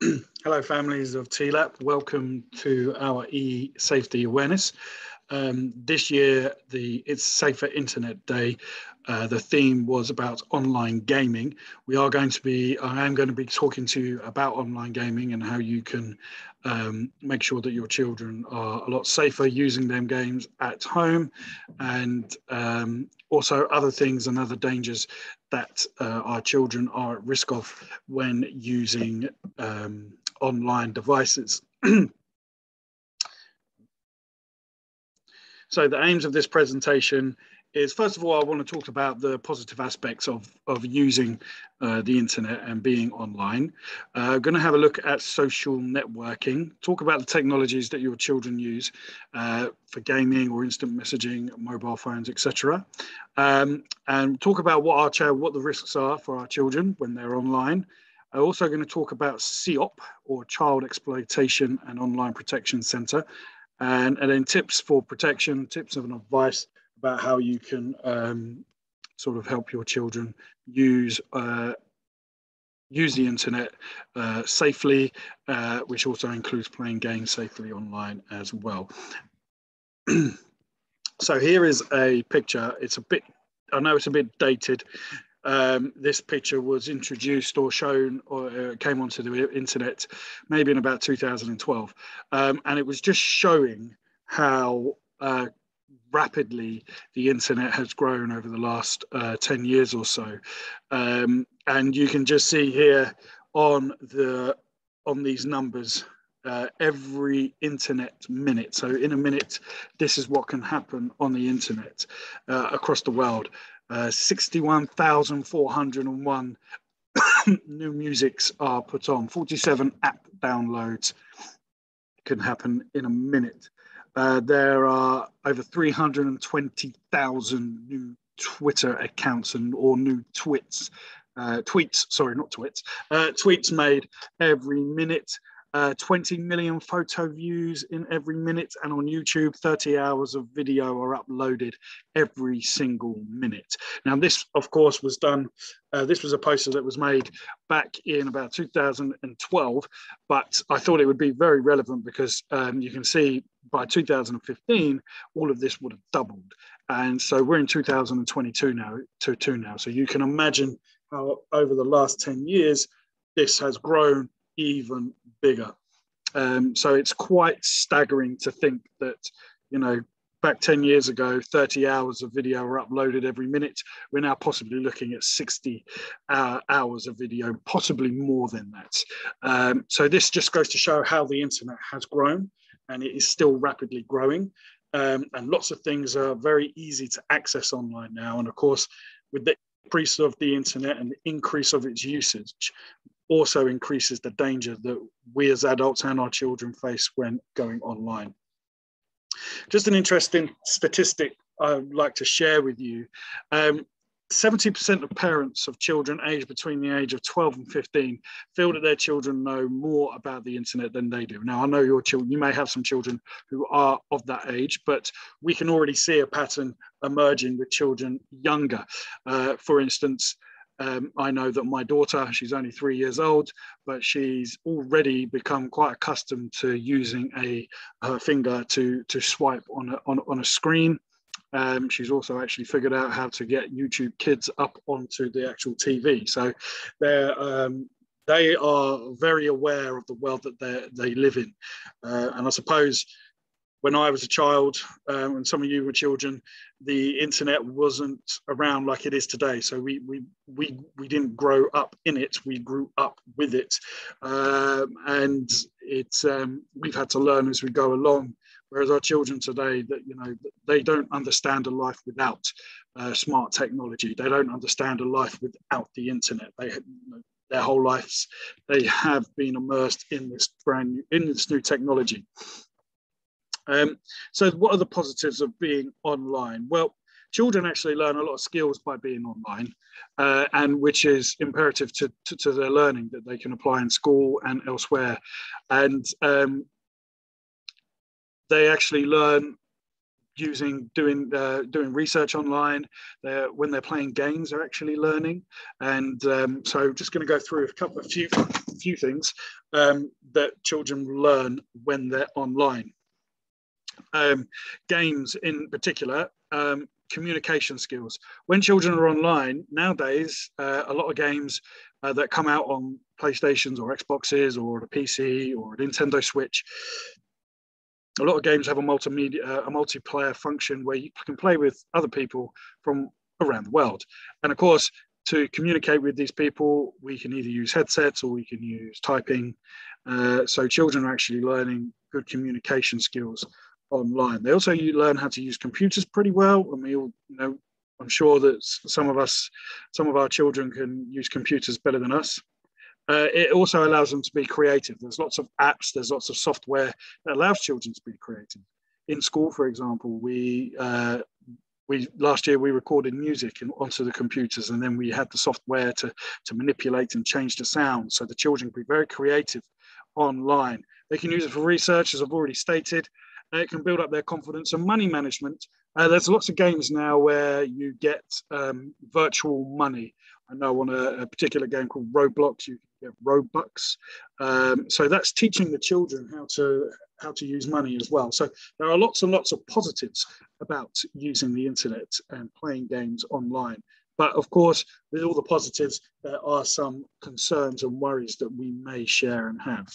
Hello, families of TLAP. Welcome to our e-safety awareness. This year, it's Safer Internet Day. The theme was about online gaming. I am going to be talking to you about online gaming and how you can make sure that your children are a lot safer using them games at home, and also other things and other dangers that our children are at risk of when using online devices. So the aims of this presentation is, first of all, I want to talk about the positive aspects of using the internet and being online. Going to have a look at social networking, talk about the technologies that your children use for gaming or instant messaging, mobile phones, etc. And talk about what the risks are for our children when they're online. I'm also going to talk about CEOP, or Child Exploitation and Online Protection Center, and then tips for protection, tips and advice about how you can sort of help your children use the internet safely, which also includes playing games safely online as well. So here is a picture. I know it's a bit dated. This picture was introduced or shown or came onto the internet maybe in about 2012, and it was just showing how rapidly the internet has grown over the last 10 years or so. And you can just see here on these numbers every internet minute. So in a minute, this is what can happen on the internet across the world. 61,401 new musics are put on. 47 app downloads can happen in a minute. There are over 320,000 new Twitter accounts or new tweets made every minute. 20 million photo views in every minute, and on YouTube 30 hours of video are uploaded every single minute. Now this of course was done, this was a poster that was made back in about 2012, but I thought it would be very relevant because you can see by 2015 all of this would have doubled, and so we're in 2022 now, so you can imagine how over the last 10 years this has grown even bigger. So it's quite staggering to think that, back 10 years ago, 30 hours of video were uploaded every minute. We're now possibly looking at 60 hours of video, possibly more than that. So this just goes to show how the internet has grown, and it is still rapidly growing. And lots of things are very easy to access online now. And of course, with the increase of the internet and the increase of its usage, also increases the danger that we as adults and our children face when going online. Just an interesting statistic I'd like to share with you. 70% of parents of children aged between the age of 12 and 15 feel that their children know more about the internet than they do. Now, I know your children, you may have some children who are of that age, but we can already see a pattern emerging with children younger. For instance, I know that my daughter, she's only 3 years old, but she's already become quite accustomed to using her finger to swipe on a screen. She's also actually figured out how to get YouTube Kids up onto the actual TV. So they are very aware of the world that they live in. And I suppose when I was a child, and some of you were children, the internet wasn't around like it is today. So we didn't grow up in it; we grew up with it, and it's we've had to learn as we go along. Whereas our children today, they don't understand a life without smart technology. They don't understand a life without the internet. Their whole lives, they have been immersed in this new technology. So what are the positives of being online? Well, children actually learn a lot of skills by being online, and which is imperative to their learning that they can apply in school and elsewhere. And they actually learn doing research online. When they're playing games, they're actually learning. And so just going to go through a few things that children learn when they're online. Games in particular, communication skills. When children are online nowadays, a lot of games that come out on PlayStations or Xboxes or a PC or a Nintendo Switch, a lot of games have a multiplayer function where you can play with other people from around the world. And of course, to communicate with these people, we can either use headsets or we can use typing. So children are actually learning good communication skills online. They also learn how to use computers pretty well. And we all, I'm sure that some of our children can use computers better than us. It also allows them to be creative. There's lots of apps, there's lots of software that allows children to be creative. In school, for example, last year we recorded music onto the computers, and then we had the software to manipulate and change the sound, so the children can be very creative online. They can use it for research, as I've already stated. It can build up their confidence and money management. There's lots of games now where you get virtual money. I know on a particular game called Roblox, you can get Robux. So that's teaching the children how to use money as well. So there are lots and lots of positives about using the internet and playing games online. But of course, with all the positives, there are some concerns and worries that we may share and have.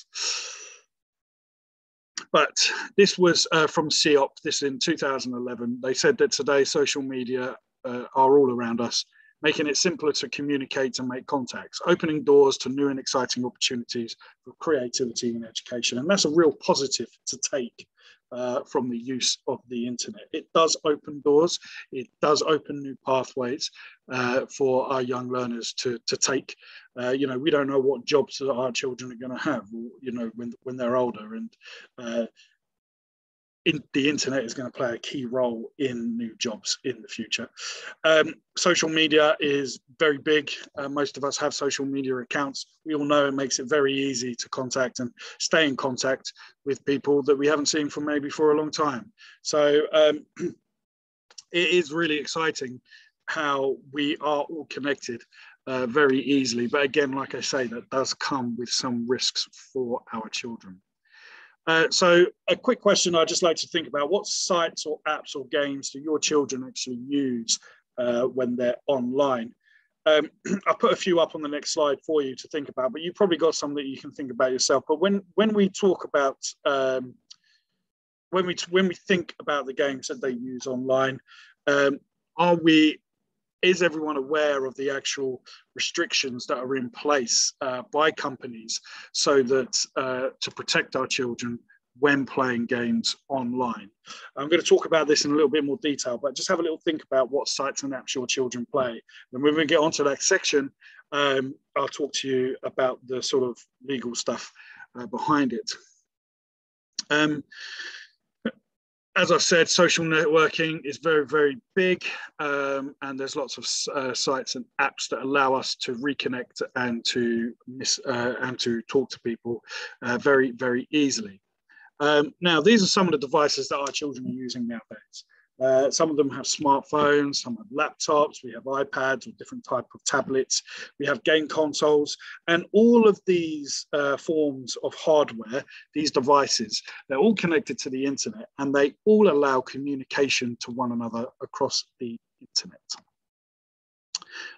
But this was from CEOP, this in 2011. They said that today social media are all around us, making it simpler to communicate and make contacts, opening doors to new and exciting opportunities for creativity and education. And that's a real positive to take from the use of the internet. It does open doors, it does open new pathways for our young learners to take. We don't know what jobs our children are going to have, when they're older, and the internet is going to play a key role in new jobs in the future. Social media is very big. Most of us have social media accounts. We all know it makes it very easy to contact and stay in contact with people that we haven't seen for a long time. So it is really exciting how we are all connected very easily. But again, like I say, that does come with some risks for our children. So a quick question I'd just like to think about: what sites or apps or games do your children actually use when they're online? I'll put a few up on the next slide for you to think about, but you've probably got some that you can think about yourself. But when we talk about, when we think about the games that they use online, is everyone aware of the actual restrictions that are in place by companies so that to protect our children when playing games online? I'm going to talk about this in a little bit more detail, but just have a little think about what sites and apps your children play. And when we get onto that section, I'll talk to you about the sort of legal stuff behind it. As I've said, social networking is very, very big, and there's lots of sites and apps that allow us to reconnect and to talk to people very, very easily. Now, these are some of the devices that our children are using nowadays. Some of them have smartphones, some have laptops, we have iPads or different type of tablets, we have game consoles, and all of these forms of hardware, these devices, they're all connected to the internet, and they all allow communication to one another across the internet.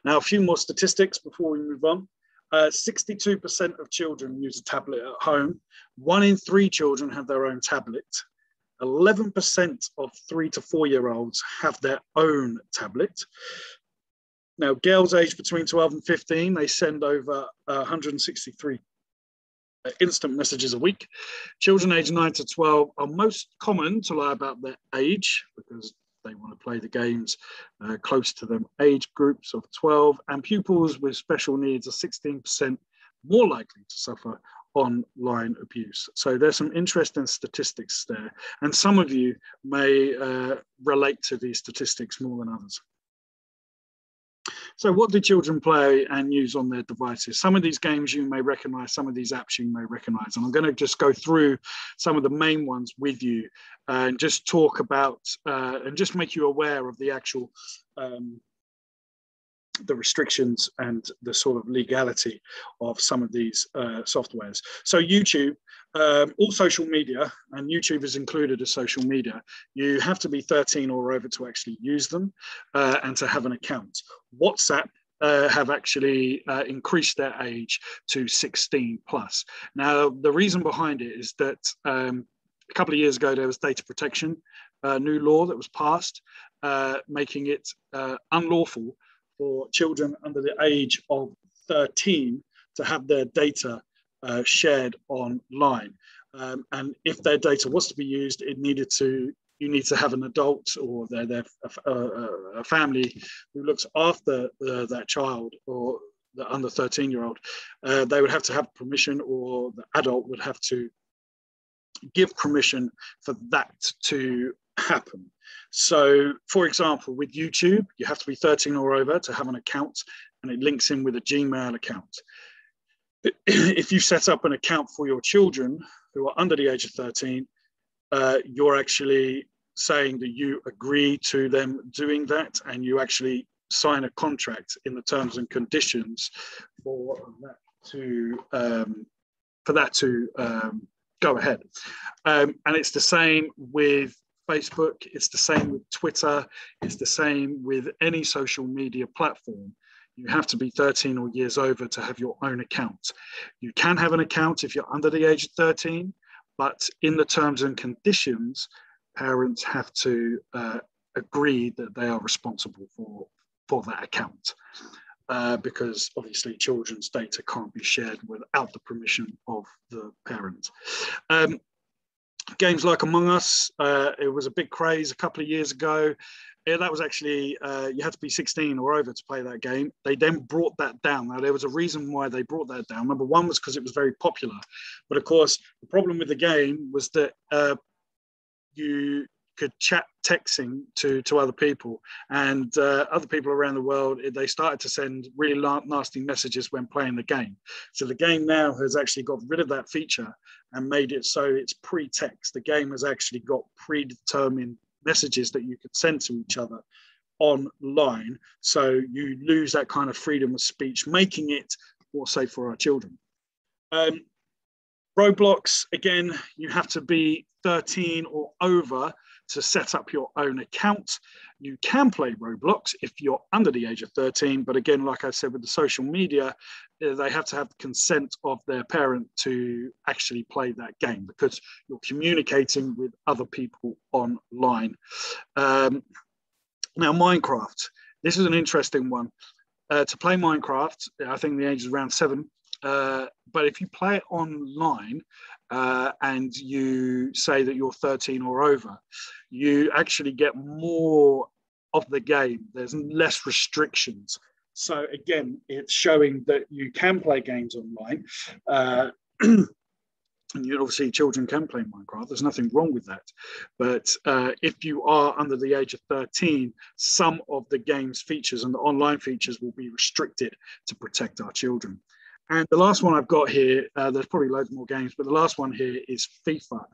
Now, a few more statistics before we move on. 62% of children use a tablet at home. 1 in 3 children have their own tablet. 11% of 3 to 4-year-olds have their own tablet. Now, girls aged between 12 and 15, they send over 163 instant messages a week. Children aged 9 to 12 are most common to lie about their age because they want to play the games close to them. Age groups of 12, and pupils with special needs are 16% more likely to suffer online abuse. So there's some interesting statistics there, and some of you may relate to these statistics more than others. So what do children play and use on their devices? Some of these games you may recognize, some of these apps you may recognize. And I'm going to just go through some of the main ones with you and just talk about and just make you aware of the actual the restrictions and the sort of legality of some of these softwares. So YouTube, all social media, and YouTube is included as social media, you have to be 13 or over to actually use them and to have an account. WhatsApp have actually increased their age to 16 plus. Now, the reason behind it is that a couple of years ago, there was data protection, new law that was passed, making it unlawful for children under the age of 13 to have their data shared online. And if their data was to be used, you need to have an adult or a family who looks after that child or the under 13-year-old. They would have to have permission, or the adult would have to give permission for that to happen. So, for example, with YouTube, you have to be 13 or over to have an account, and it links in with a Gmail account. If you set up an account for your children who are under the age of 13, you're actually saying that you agree to them doing that, and you actually sign a contract in the terms and conditions for that to go ahead. And it's the same with Facebook, it's the same with Twitter, it's the same with any social media platform. You have to be 13 or years over to have your own account. You can have an account if you're under the age of 13, but in the terms and conditions, parents have to agree that they are responsible for that account. Because obviously children's data can't be shared without the permission of the parent. Games like Among Us, it was a big craze a couple of years ago. That was actually, you had to be 16 or over to play that game. They then brought that down. Now, there was a reason why they brought that down. Number one was because it was very popular. But of course, the problem with the game was that you could chat texting to other people, and other people around the world, they started to send really nasty messages when playing the game. So the game now has actually got rid of that feature and made it so it's pre-text. The game has actually got predetermined messages that you could send to each other online. So you lose that kind of freedom of speech, making it more safe for our children. Roblox, again, you have to be 13 or over to set up your own account. You can play Roblox if you're under the age of 13, but again, like I said, with the social media, they have to have the consent of their parent to actually play that game, because you're communicating with other people online. Now, Minecraft, this is an interesting one. To play Minecraft, I think the age is around 7. But if you play it online and you say that you're 13 or over, you actually get more of the game. There's less restrictions. So again, it's showing that you can play games online. And you obviously children can play Minecraft. There's nothing wrong with that. But if you are under the age of 13, some of the game's features and the online features will be restricted to protect our children. And the last one I've got here, there's probably loads more games, but the last one here is FIFA.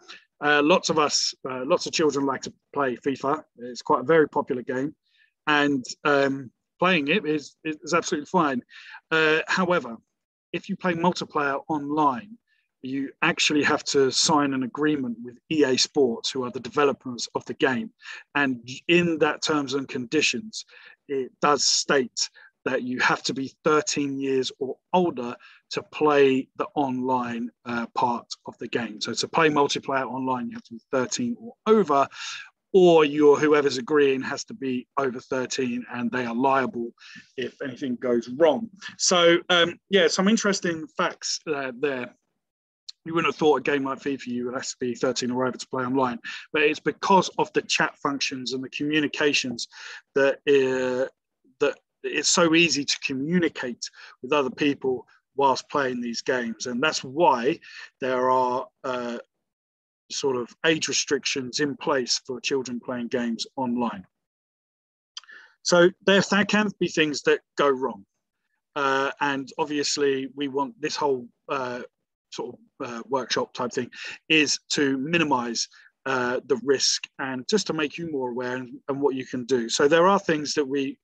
Lots of children like to play FIFA. It's quite a very popular game, and playing it is absolutely fine. However, if you play multiplayer online, you actually have to sign an agreement with EA Sports, who are the developers of the game. And in that terms and conditions, it does state that you have to be 13 years or older to play the online part of the game. So to play multiplayer online, you have to be 13 or over, or whoever's agreeing has to be over 13, and they are liable if anything goes wrong. So yeah, some interesting facts there. You wouldn't have thought a game like FIFA you would have to be 13 or over to play online, but it's because of the chat functions and the communications that it's so easy to communicate with other people whilst playing these games. And that's why there are sort of age restrictions in place for children playing games online. So there can be things that go wrong. And obviously we want this whole workshop type thing is to minimize the risk and just to make you more aware and what you can do. So there are things that we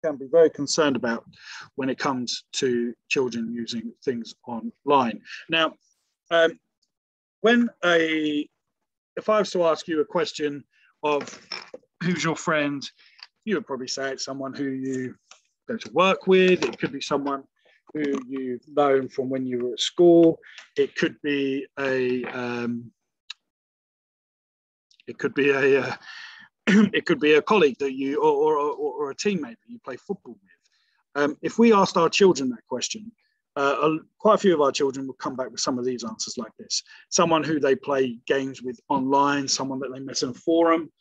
can be very concerned about when it comes to children using things online. Now, if I was to ask you a question of who's your friend, you would probably say it's someone who you go to work with. It could be someone who you've known from when you were at school. It could be a it could be a colleague that you or a teammate that you play football with. If we asked our children that question, quite a few of our children will come back with some of these answers like this. Someone who they play games with online, someone that they met in a forum,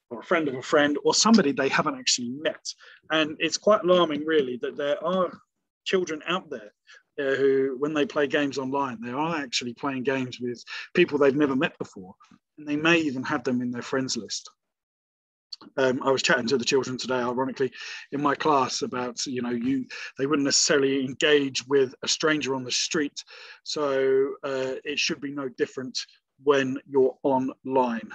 or a friend of a friend, or somebody they haven't actually met. And it's quite alarming, really, that there are children out there who, when they play games online, they are actually playing games with people they've never met before. And they may even have them in their friends list. I was chatting to the children today, ironically, in my class about, they wouldn't necessarily engage with a stranger on the street. So it should be no different when you're online.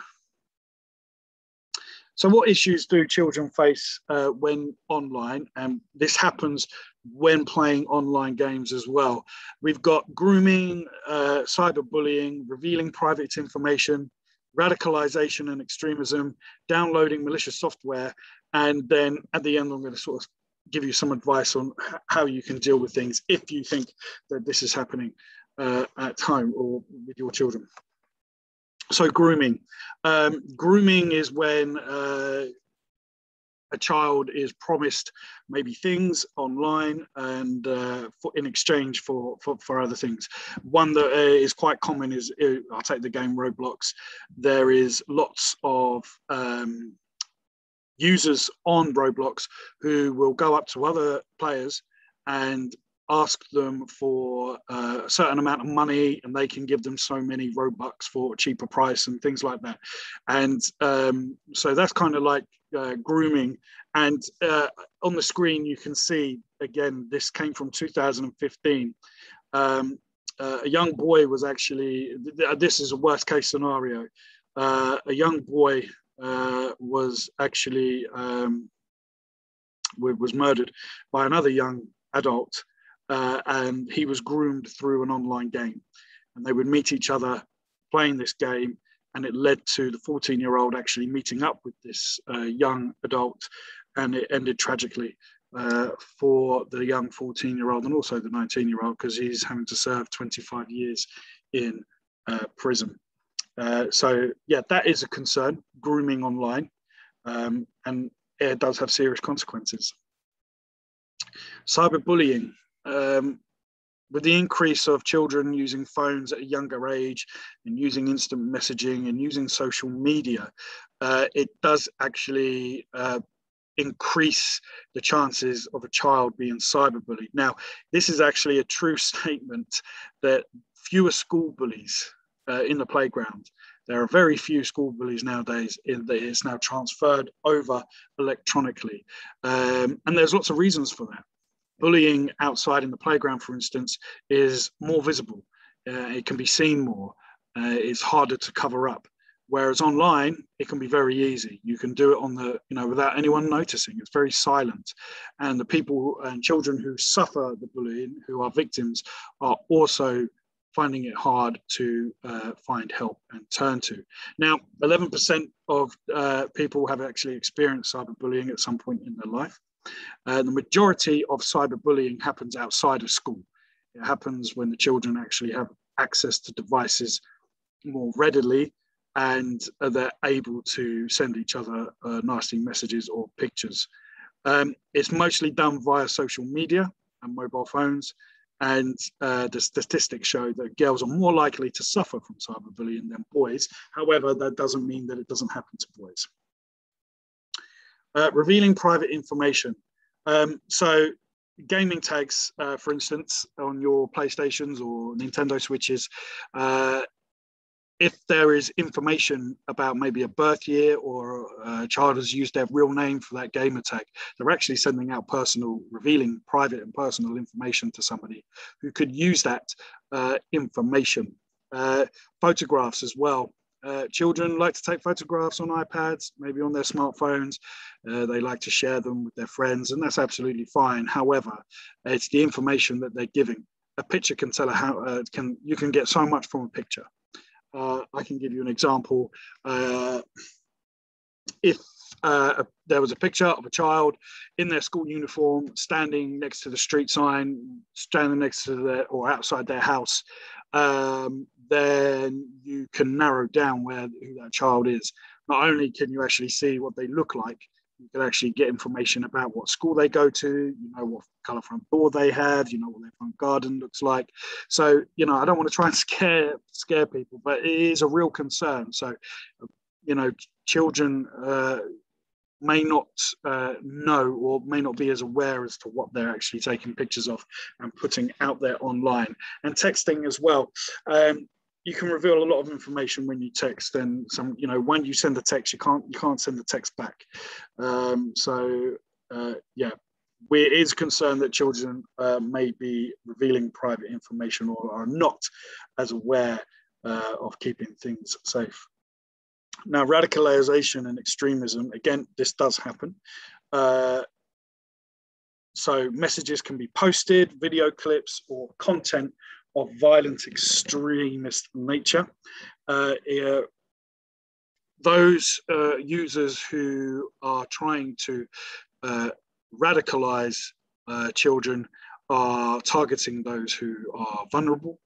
So what issues do children face when online? And this happens when playing online games as well. We've got grooming, cyberbullying, revealing private information, radicalization and extremism, downloading malicious software. And then at the end, I'm going to sort of give you some advice on how you can deal with things if you think that this is happening at home or with your children. So grooming. Grooming is when a child is promised maybe things online and in exchange for other things. One that is quite common is, I'll take the game Roblox. There is lots of users on Roblox who will go up to other players and ask them for a certain amount of money, and they can give them so many Robux for a cheaper price and things like that. And so that's kind of like grooming. And on the screen, you can see, again, this came from 2015. A young boy was actually, this is a worst case scenario. A young boy was actually was murdered by another young adult. And he was groomed through an online game, and they would meet each other playing this game, and it led to the 14-year-old actually meeting up with this young adult, and it ended tragically for the young 14-year-old and also the 19-year-old, because he's having to serve 25 years in prison. So yeah, that is a concern, grooming online, and it does have serious consequences. Cyberbullying. With the increase of children using phones at a younger age and using instant messaging and using social media, it does actually increase the chances of a child being cyberbullied. Now, this is actually a true statement that fewer school bullies in the playground. There are very few school bullies nowadays. It's now transferred over electronically. And there's lots of reasons for that. Bullying outside in the playground, for instance, is more visible. It can be seen more. It's harder to cover up. Whereas online, it can be very easy. You can do it on the, without anyone noticing. It's very silent. And the people and children who suffer the bullying, who are victims, are also finding it hard to find help and turn to. Now, 11% of people have actually experienced cyberbullying at some point in their life. The majority of cyberbullying happens outside of school. It happens when the children actually have access to devices more readily, and they're able to send each other nasty messages or pictures. It's mostly done via social media and mobile phones, and the statistics show that girls are more likely to suffer from cyberbullying than boys. However, that doesn't mean that it doesn't happen to boys. Revealing private information. So gaming tags, for instance, on your PlayStations or Nintendo Switches, if there is information about maybe a birth year or a child has used their real name for that gamer tag, they're actually sending out revealing private and personal information to somebody who could use that information. Photographs as well. Children like to take photographs on iPads, maybe on their smartphones. They like to share them with their friends, and that's absolutely fine. However, it's the information that they're giving. A picture can tell how you can get so much from a picture. I can give you an example. If there was a picture of a child in their school uniform standing next to the street sign, standing next to or outside their house, then you can narrow down who that child is. Not only can you actually see what they look like, you can actually get information about what school they go to, you know, what colour front door they have, you know, what their front garden looks like. So, you know, I don't want to try and scare people, but it is a real concern. So, you know, children may not know or may not be as aware as to what they're actually taking pictures of and putting out there online. And texting as well. You can reveal a lot of information when you text, and you know, when you send a text, you can't send the text back. Yeah, it is concerned that children may be revealing private information or are not as aware of keeping things safe. Now, radicalization and extremism, again, this does happen. So messages can be posted, video clips or content of violent extremist nature. Those users who are trying to radicalize children are targeting those who are vulnerable,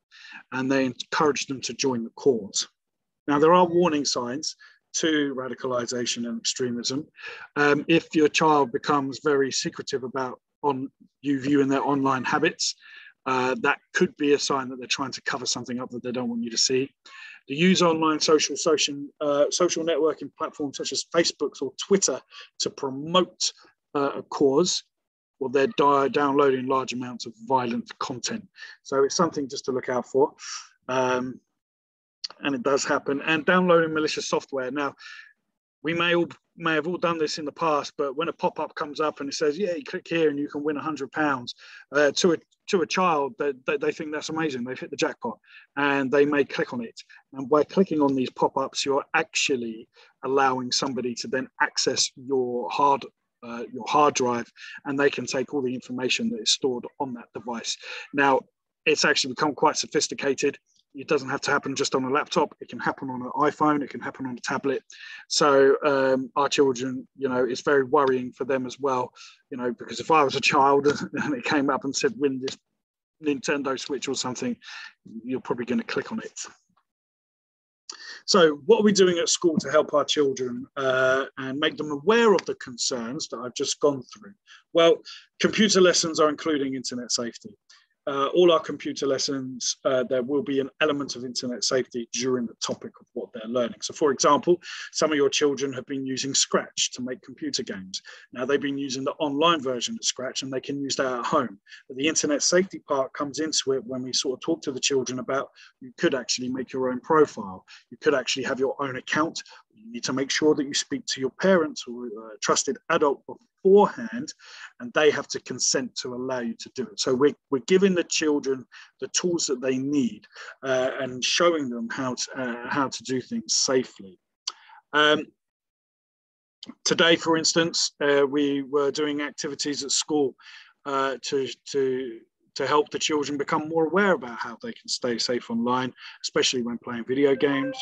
and they encourage them to join the cause. Now, there are warning signs to radicalization and extremism. If your child becomes very secretive about you viewing their online habits, that could be a sign that they're trying to cover something up that they don't want you to see. They use online social networking platforms such as Facebook or Twitter to promote a cause, or they're downloading large amounts of violent content. So it's something just to look out for. And it does happen. And downloading malicious software. Now, we may have all done this in the past, but when a pop-up comes up and it says, yeah, you click here and you can win £100 to a child, they think that's amazing. They've hit the jackpot and they may click on it. And by clicking on these pop-ups, you're actually allowing somebody to then access your hard drive, and they can take all the information that is stored on that device. Now, it's actually become quite sophisticated. It doesn't have to happen just on a laptop. It can happen on an iPhone. It can happen on a tablet. So our children, you know, it's very worrying for them as well, you know, because if I was a child and it came up and said, win this Nintendo Switch or something, you're probably going to click on it. So what are we doing at school to help our children and make them aware of the concerns that I've just gone through? Well, computer lessons are including internet safety. All our computer lessons, there will be an element of internet safety during the topic of what they're learning. So for example, some of your children have been using Scratch to make computer games. Now they've been using the online version of Scratch and they can use that at home. But the internet safety part comes into it when we sort of talk to the children about you could actually make your own profile. You could actually have your own account. You need to make sure that you speak to your parents or a trusted adult beforehand, and they have to consent to allow you to do it. So we're giving the children the tools that they need and showing them how to do things safely. Today, for instance, we were doing activities at school to help the children become more aware about how they can stay safe online, especially when playing video games,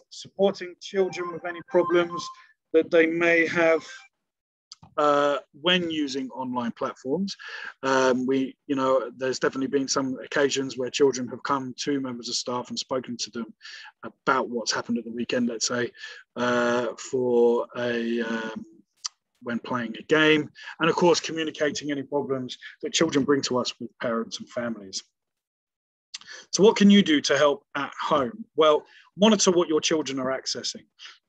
supporting children with any problems that they may have when using online platforms. There's definitely been some occasions where children have come to members of staff and spoken to them about what's happened at the weekend, let's say, when playing a game, and of course communicating any problems that children bring to us with parents and families. So what can you do to help at home? Well, monitor what your children are accessing.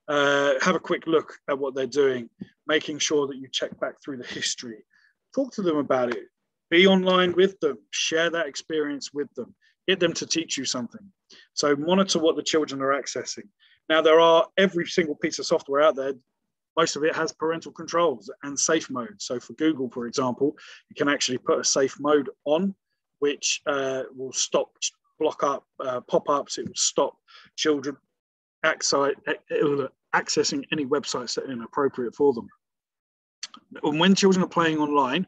Have a quick look at what they're doing, making sure that you check back through the history. Talk to them about it. Be online with them, share that experience with them, get them to teach you something. So monitor what the children are accessing. Now, there are every single piece of software out there, most of it has parental controls and safe mode. So for Google, for example, you can actually put a safe mode on, which will block up pop-ups. It will stop children accessing any websites that are inappropriate for them. And when children are playing online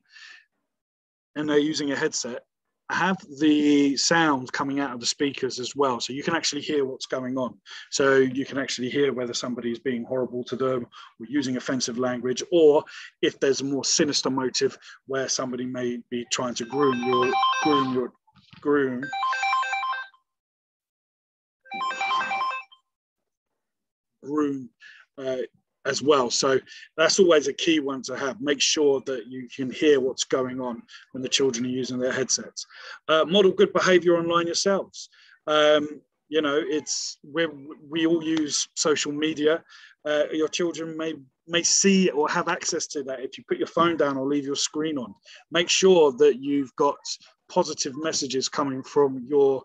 and they're using a headset, have the sound coming out of the speakers as well, so you can actually hear what's going on. So you can actually hear whether somebody's being horrible to them or using offensive language, or if there's a more sinister motive where somebody may be trying to groom as well. So that's always a key one to have. Make sure that you can hear what's going on when the children are using their headsets. Model good behavior online yourselves. You know, we all use social media. Your children may see or have access to that if you put your phone down or leave your screen on. Make sure that you've got positive messages coming from your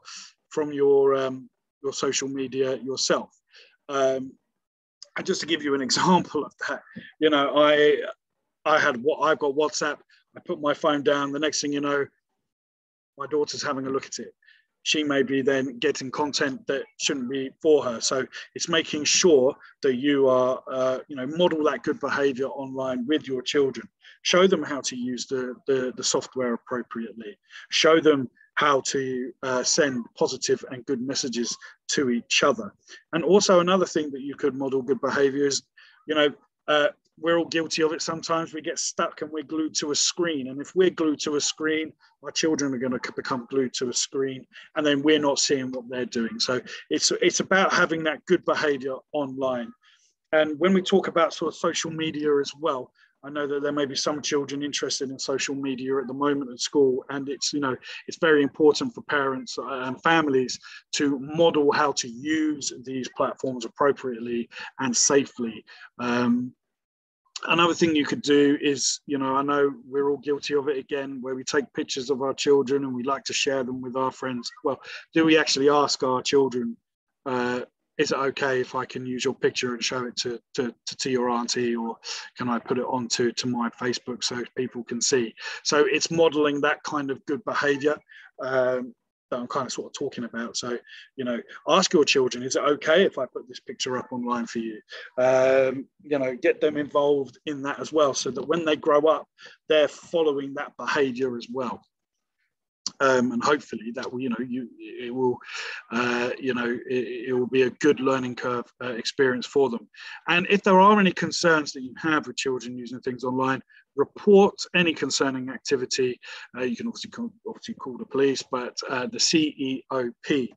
social media yourself. And just to give you an example of that, you know, I've got WhatsApp. I put my phone down. The next thing you know, my daughter's having a look at it. She may be then getting content that shouldn't be for her. So it's making sure that you are, you know, model that good behavior online with your children. Show them how to use the software appropriately. Show them how to send positive and good messages to each other. And also another thing that you could model good behavior is, you know, we're all guilty of it sometimes. We get stuck and we're glued to a screen. And if we're glued to a screen, our children are going to become glued to a screen, and then we're not seeing what they're doing. So it's about having that good behavior online. And when we talk about sort of social media as well, I know that there may be some children interested in social media at the moment at school, and it's, you know, it's very important for parents and families to model how to use these platforms appropriately and safely. Another thing you could do is, you know, I know we're all guilty of it again, where we take pictures of our children and we like to share them with our friends. Well, do we actually ask our children, is it okay if I can use your picture and show it to your auntie, or can I put it onto my Facebook so people can see? So it's modeling that kind of good behavior that I'm kind of sort of talking about. So, you know, ask your children, is it okay if I put this picture up online for you? You know, get them involved in that as well, so that when they grow up, they're following that behavior as well. And hopefully that will, you know, it will, you know, it will be a good learning curve experience for them. And if there are any concerns that you have with children using things online, report any concerning activity. You can obviously call the police, but the CEOP.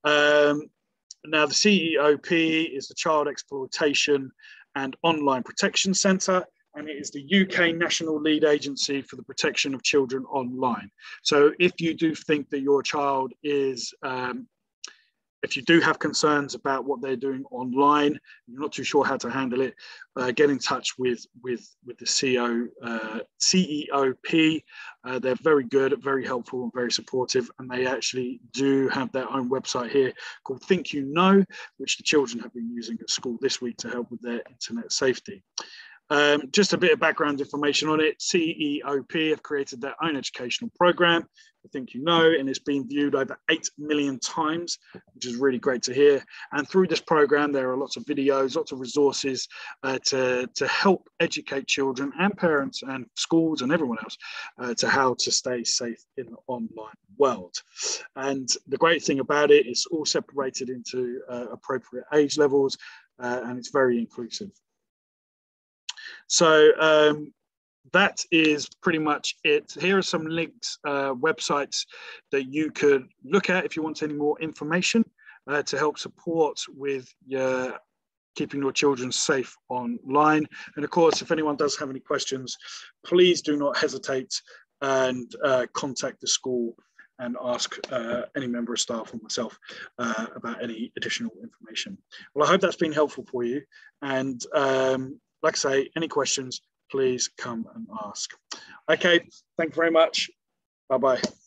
Now, the CEOP is the Child Exploitation and Online Protection Centre, and it is the UK National Lead Agency for the Protection of Children Online. So if you do think that your child is, if you do have concerns about what they're doing online, you're not too sure how to handle it, get in touch with the CEOP. They're very good, very helpful, and very supportive, and they actually do have their own website here called Think You Know, which the children have been using at school this week to help with their internet safety. Just a bit of background information on it. CEOP have created their own educational program, I think you know, and it's been viewed over 8 million times, which is really great to hear. And through this program, there are lots of videos, lots of resources to help educate children and parents and schools and everyone else to how to stay safe in the online world. And the great thing about it is all separated into appropriate age levels, and it's very inclusive. So that is pretty much it. Here are some links, websites that you could look at if you want any more information to help support with keeping your children safe online. And of course, if anyone does have any questions, please do not hesitate and contact the school and ask any member of staff or myself about any additional information. Well, I hope that's been helpful for you. And like I say, any questions, please come and ask. Okay, thank you very much. Bye-bye.